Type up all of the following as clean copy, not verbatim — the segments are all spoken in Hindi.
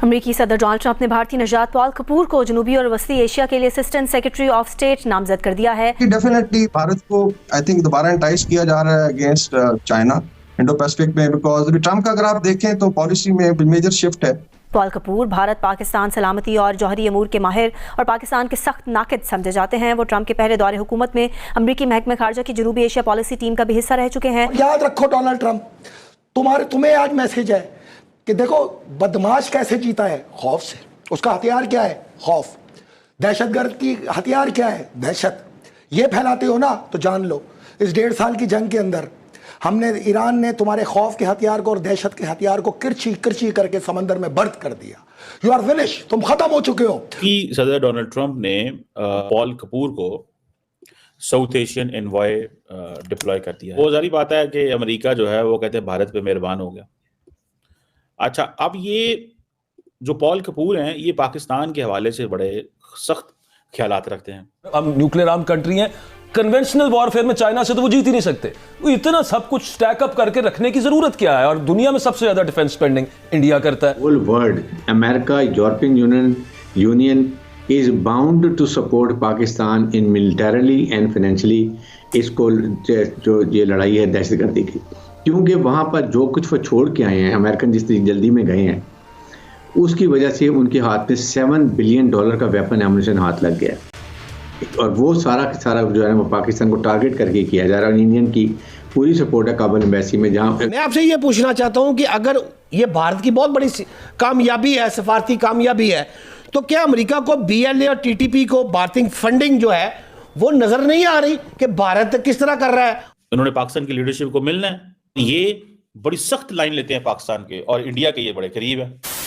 अमेरिकी सदर डोनाल्ड ट्रंप ने भारतीय नजात पॉल कपूर को जनूबी और वस्ती एशिया के लिए असिस्टेंट सेक्रेटरी ऑफ स्टेट नामजद कर दिया है। डेफिनेटली भारत को आई थिंक दोबारा एंटाइज किया जा रहा है अगेंस्ट चाइना इंडो पैसिफिक में, बिकॉज ट्रंप का अगर आप देखें तो पॉलिसी में मेजर शिफ्ट है। पॉल कपूर भारत पाकिस्तान सलामती और जौहरी अमूर के माहिर और पाकिस्तान के सख्त नाकिद समझे जाते हैं। वो ट्रंप के पहले दौरे हुकूमत में अमरीकी महकमे खारजा की जनूबी एशिया पॉलिसी टीम का भी हिस्सा रह चुके हैं। याद रखो डोनाल्ड ट्रंप, तुम्हें आज मैसेज है कि देखो बदमाश कैसे जीता है, खौफ से। उसका हथियार क्या है? खौफ। दहशतगर्द की हथियार क्या है? दहशत। ये फैलाते हो ना तो जान लो इस 1.5 साल की जंग के अंदर ईरान ने तुम्हारे खौफ के हथियार को और दहशत के हथियार को किरची किरची करके समंदर में बर्थ कर दिया। यू आर फिनिश, तुम खत्म हो चुके हो। कि सदर डोनाल्ड ट्रंप ने पॉल कपूर को साउथ एशियन एनवॉय डिप्लॉय कर दिया। वो जारी बात है कि अमेरिका जो है वो कहते हैं भारत पे मेहरबान हो गया। अच्छा, अब ये जो पॉल कपूर हैं ये पाकिस्तान के हवाले से बड़े सख्त ख्यालात रखते हैं। हम न्यूक्लियर आर्म कंट्री हैं, कन्वेंशनल वॉरफेयर में चाइना से तो वो जीत ही नहीं सकते। वो इतना सब कुछ स्टैक अप करके रखने की जरूरत क्या है? और दुनिया में सबसे ज्यादा डिफेंस स्पेंडिंग इंडिया करता है। Whole world, America, European Union is bound to support Pakistan in militarily and financially. इसको जो ये लड़ाई है दहशतगर्दी की, क्योंकि वहां पर जो कुछ वो छोड़ के आए हैं अमेरिकन, जिस जल्दी में गए हैं, उसकी वजह से उनके हाथ में $7 बिलियन का वेपन एमुनिशन हाथ लग गया। और वो सारा जो है वो पाकिस्तान को टारगेट करके किया जा रहा है। इंडियन की पूरी सपोर्ट है काबुल एम्बेसी में। जहां मैं आपसे ये पूछना चाहता हूं कि अगर ये भारत की बहुत बड़ी कामयाबी है, सफारती कामयाबी है, तो क्या अमेरिका को BLA और TTP को भारतीय फंडिंग जो है वो नजर नहीं आ रही कि भारत किस तरह कर रहा है? उन्होंने पाकिस्तान की लीडरशिप को मिलना है। ये बड़ी सख्त लाइन लेते हैं पाकिस्तान के, और इंडिया के ये बड़े करीब है।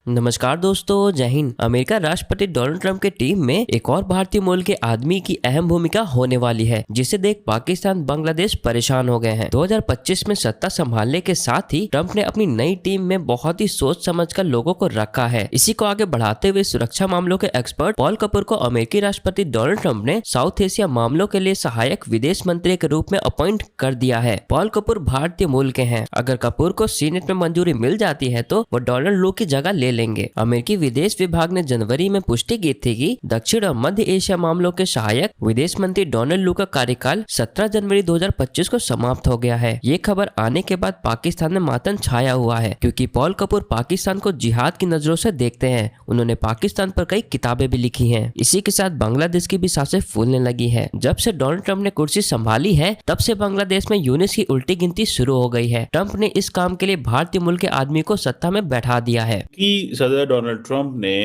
नमस्कार दोस्तों, जय हिंद। अमेरिका राष्ट्रपति डोनाल्ड ट्रंप के टीम में एक और भारतीय मूल के आदमी की अहम भूमिका होने वाली है, जिसे देख पाकिस्तान बांग्लादेश परेशान हो गए हैं। 2025 में सत्ता संभालने के साथ ही ट्रंप ने अपनी नई टीम में बहुत ही सोच समझकर लोगों को रखा है। इसी को आगे बढ़ाते हुए सुरक्षा मामलों के एक्सपर्ट पॉल कपूर को अमेरिकी राष्ट्रपति डोनाल्ड ट्रंप ने साउथ एशिया मामलों के लिए सहायक विदेश मंत्री के रूप में अपॉइंट कर दिया है। पॉल कपूर भारतीय मूल के हैं। अगर कपूर को सीनेट में मंजूरी मिल जाती है तो वो डोनाल्ड लू की जगह ले लेंगे। अमेरिकी विदेश विभाग ने जनवरी में पुष्टि की थी कि दक्षिण और मध्य एशिया मामलों के सहायक विदेश मंत्री डोनाल्ड लू का कार्यकाल 17 जनवरी 2025 को समाप्त हो गया है। ये खबर आने के बाद पाकिस्तान में मातम छाया हुआ है, क्योंकि पॉल कपूर पाकिस्तान को जिहाद की नजरों से देखते हैं। उन्होंने पाकिस्तान पर कई किताबें भी लिखी हैं। इसी के साथ बांग्लादेश की भी सांसें फूलने लगी है। जब से डोनाल्ड ट्रंप ने कुर्सी संभाली है तब से बांग्लादेश में यूनिट्स की उल्टी गिनती शुरू हो गई है। ट्रंप ने इस काम के लिए भारतीय मूल के आदमी को सत्ता में बैठा दिया है। कि सदर डोनाल्ड ट्रंप ने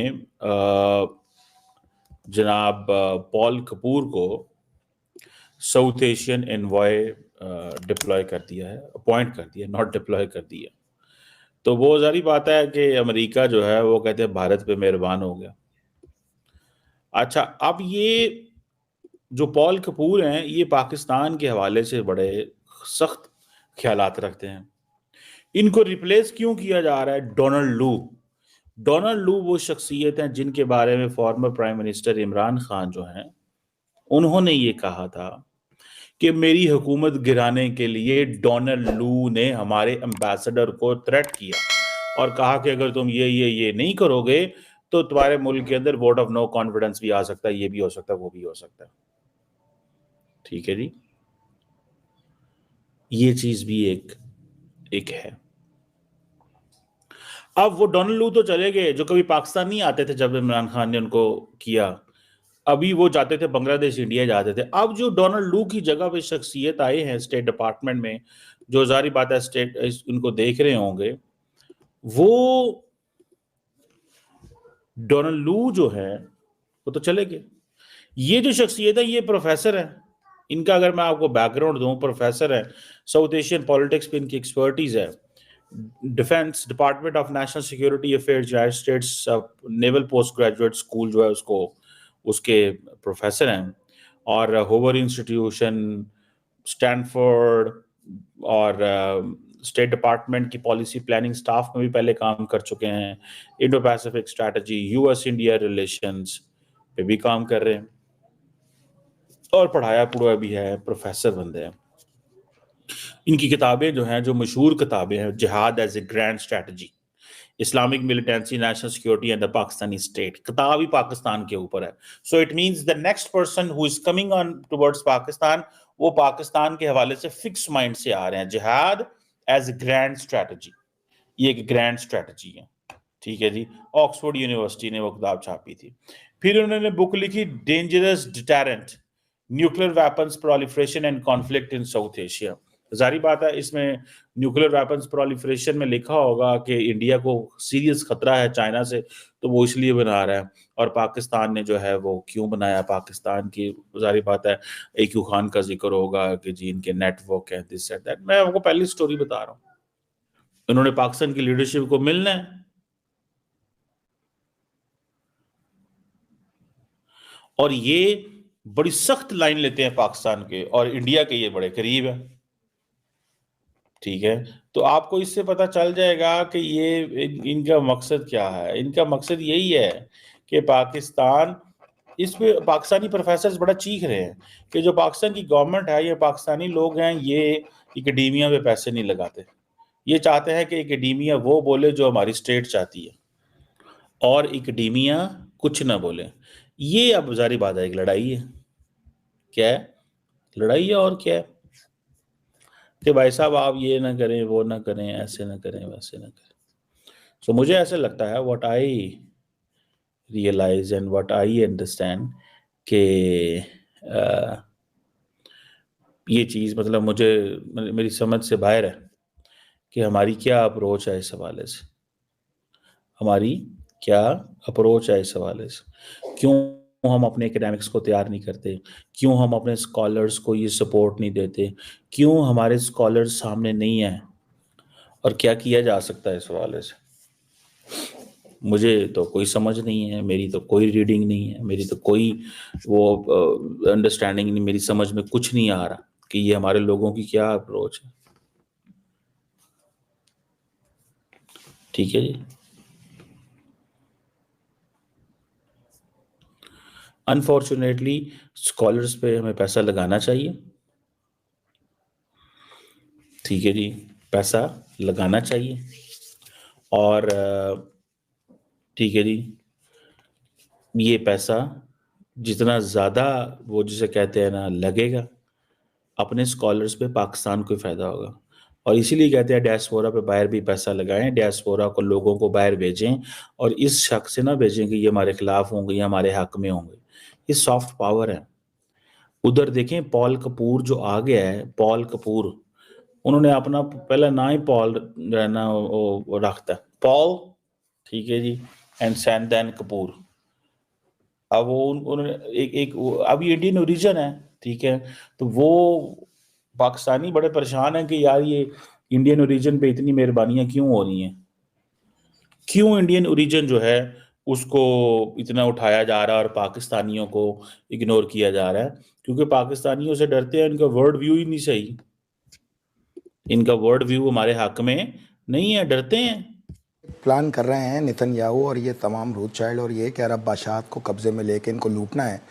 जनाब पॉल कपूर को साउथ एशियन एनवॉय डिप्लॉय कर दिया है, अपॉइंट कर दिया, नॉट डिप्लॉय कर दिया। तो वो जारी बात है कि अमेरिका जो है वो कहते हैं भारत पे मेहरबान हो गया। अच्छा, अब ये जो पॉल कपूर हैं ये पाकिस्तान के हवाले से बड़े सख्त ख्यालात रखते हैं। इनको रिप्लेस क्यों किया जा रहा है? डोनाल्ड लू। डोनाल्ड लू वो शख्सियत हैं जिनके बारे में former prime minister Imran Khan जो हैं उन्होंने ये कहा था कि मेरी हुकूमत गिराने के लिए डोनाल्ड लू ने हमारे एम्बेसडर को थ्रेट किया और कहा कि अगर तुम ये नहीं करोगे तो तुम्हारे मुल्क के अंदर वोट ऑफ नो कॉन्फिडेंस भी आ सकता है, ये भी हो सकता है, वो भी हो सकता है। ठीक है जी, ये चीज भी एक है। अब वो डोनाल्ड लू तो चले गए जो कभी पाकिस्तान नहीं आते थे जब इमरान खान ने उनको किया। अभी वो जाते थे बांग्लादेश, इंडिया जाते थे। अब जो डोनाल्ड लू की जगह पे शख्सियत आए हैं स्टेट डिपार्टमेंट में, जो जारी बात है स्टेट उनको देख रहे होंगे, वो डोनाल्ड लू जो है वो तो चले गए। ये जो शख्सियत है ये प्रोफेसर है। इनका अगर मैं आपको बैकग्राउंड दूं, प्रोफेसर है, साउथ एशियन पॉलिटिक्स पे इनकी एक्सपर्टीज है। Defence department of national security affairs United states naval post graduate school जो है उसके प्रोफेसर हैं, और होवर इंस्टीट्यूशन, स्टैनफोर्ड और स्टेट डिपार्टमेंट की पॉलिसी प्लानिंग स्टाफ में भी पहले काम कर चुके हैं। Indo Pacific strategy, US India relations पे भी काम कर रहे हैं और पढ़ाया पढ़ाया भी है, प्रोफेसर बंदे हैं। इनकी किताबें जो हैं, जो मशहूर किताबें हैं, jihad as a grand strategy, Islamic militancy, national security and the Pakistani state. खिताब ही पाकिस्तान के ऊपर है। So it means the next person who is coming on towards Pakistan, वो पाकिस्तान के हवाले से फिक्स माइंड से आ रहे हैं। जिहाद एज ग्रैंड स्ट्रेटजी, ये एक ग्रैंड स्ट्रेटजी है, ठीक है जी। ऑक्सफोर्ड यूनिवर्सिटी ने वो किताब छापी थी। फिर उन्होंने बुक लिखी dangerous deterrent, nuclear weapons proliferation and conflict in south Asia. जारी बात है, इसमें न्यूक्लियर वेपन्स प्रोलिफरेशन में लिखा होगा कि इंडिया को सीरियस खतरा है चाइना से, तो वो इसलिए बना रहा है। और पाकिस्तान ने जो है वो क्यों बनाया, पाकिस्तान की जारी बात है AQ खान का जिक्र होगा कि जी इनके नेटवर्क है, दिस दैट। मैं आपको पहली स्टोरी बता रहा हूँ, उन्होंने पाकिस्तान की लीडरशिप को मिलना है और ये बड़ी सख्त लाइन लेते हैं पाकिस्तान के, और इंडिया के ये बड़े करीब है, ठीक है। तो आपको इससे पता चल जाएगा कि ये इनका मकसद क्या है। इनका मकसद यही है कि पाकिस्तान, इस पे पाकिस्तानी प्रोफेसर्स बड़ा चीख रहे हैं कि जो पाकिस्तान की गवर्नमेंट है, ये पाकिस्तानी लोग हैं, ये एकेडेमिया पे पैसे नहीं लगाते। ये चाहते हैं कि एकेडेमिया वो बोले जो हमारी स्टेट चाहती है, और एकेडेमिया कुछ ना बोले। ये अब जारी बात है, एक लड़ाई है। क्या है? लड़ाई है। और क्या है कि भाई साहब आप ये ना करें, वो ना करें, ऐसे ना करें, वैसे ना करें। सो मुझे ऐसे लगता है, what I realise and what I understand कि ये चीज़ मतलब मेरी समझ से बाहर है कि हमारी क्या अप्रोच है इस हवाले से, हमारी क्या अप्रोच है इस हवाले से। क्यों हम अपने एकेडमिक्स को तैयार नहीं करते, क्यों हम अपने स्कॉलर्स को ये सपोर्ट नहीं देते, क्यों हमारे स्कॉलर्स सामने नहीं हैं, और क्या किया जा सकता है इस हवाले से। मुझे तो कोई समझ नहीं है, मेरी तो कोई रीडिंग नहीं है, मेरी तो कोई वो अंडरस्टैंडिंग नहीं, मेरी समझ में कुछ नहीं आ रहा कि ये हमारे लोगों की क्या अप्रोच है, ठीक है जी। अनफॉर्चुनेटली स्कॉलर्स पे हमें पैसा लगाना चाहिए, ठीक है जी, पैसा लगाना चाहिए। और ठीक है जी, ये पैसा जितना ज़्यादा वो जिसे कहते हैं ना लगेगा अपने स्कॉलर्स पे, पाकिस्तान को फ़ायदा होगा। और इसीलिए कहते हैं डायस्पोरा पे बाहर भी पैसा लगाएं, डायस्पोरा को लोगों को बाहर भेजें, और इस शक से ना भेजें कि ये हमारे खिलाफ होंगे या हमारे हक में होंगे। ये सॉफ्ट पावर है। उधर देखें पॉल कपूर जो आ गया है, पॉल कपूर, उन्होंने अपना पहला ना ही पॉल रहना वो रखता है, पॉल, ठीक है जी, एंड सैनदैन कपूर। अब वो उन्होंने एक अब ये इंडियन ओरिजिन है, ठीक है। तो वो पाकिस्तानी बड़े परेशान हैं कि यार ये इंडियन ओरिजिन पे इतनी मेहरबानियां क्यों हो रही हैं, क्यों इंडियन ओरिजिन जो है उसको इतना उठाया जा रहा है और पाकिस्तानियों को इग्नोर किया जा रहा है। क्योंकि पाकिस्तानियों से डरते हैं, इनका वर्ल्ड व्यू ही नहीं सही, इनका वर्ल्ड व्यू हमारे हक में नहीं है, डरते हैं। प्लान कर रहे हैं नेतन्याहू और ये तमाम रोथशाइल्ड और ये कि अरब बादशाहत को कब्जे में लेके इनको लूटना है।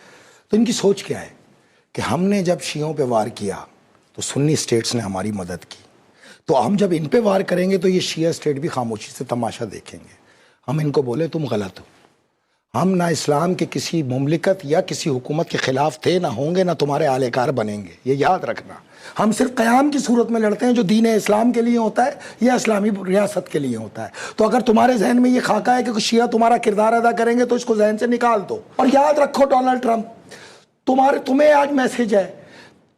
तो इनकी सोच क्या है कि हमने जब शियों पे वार किया तो सुन्नी स्टेट्स ने हमारी मदद की, तो हम जब इन पे वार करेंगे तो ये शिया स्टेट भी खामोशी से तमाशा देखेंगे। हम इनको बोले तुम गलत हो, हम ना इस्लाम के किसी मुमलिकत या किसी हुकूमत के ख़िलाफ़ थे, ना होंगे, ना तुम्हारे आलेकार बनेंगे, ये याद रखना। हम सिर्फ क़याम की सूरत में लड़ते हैं जो दीन इस्लाम के लिए होता है या इस्लामी रियासत के लिए होता है। तो अगर तुम्हारे जहन में ये खाका है कि शिया तुम्हारा किरदार अदा करेंगे तो इसको जहन से निकाल दो। और याद रखो डोनाल्ड ट्रंप, तुम्हें आज मैसेज है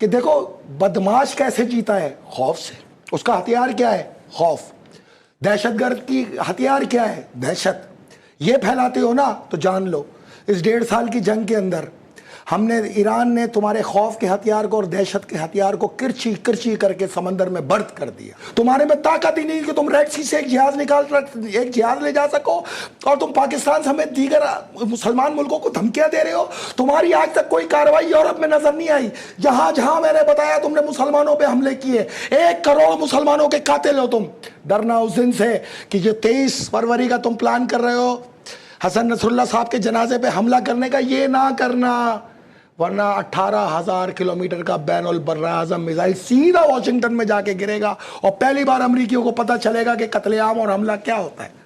कि देखो बदमाश कैसे जीता है, खौफ से। उसका हथियार क्या है? खौफ। दहशतगर्द की हथियार क्या है? दहशत। ये फैलाते हो ना तो जान लो इस 1.5 साल की जंग के अंदर ईरान ने तुम्हारे खौफ के हथियार को और दहशत के हथियार को किरची किरची करके समंदर में बर्थ कर दिया। तुम्हारे में ताकत ही नहीं कि तुम रेड सी से एक जहाज ले जा सको, और तुम पाकिस्तान समेत दीगर मुसलमान मुल्कों को धमकियां दे रहे हो। तुम्हारी आज तक कोई कार्रवाई यूरोप में नजर नहीं आई। जहां जहां मैंने बताया तुमने मुसलमानों पर हमले किए, 1 करोड़ मुसलमानों के कातिल हो तुम। डरना उस दिन से कि जो 23 फरवरी का तुम प्लान कर रहे हो हसन नसरुल्लाह साहब के जनाजे पे हमला करने का, ये ना करना, वरना 18,000 किलोमीटर का बैनुल बर्रा आज़म मिसाइल सीधा वॉशिंगटन में जाके गिरेगा और पहली बार अमरीकियों को पता चलेगा कि कत्लेआम और हमला क्या होता है।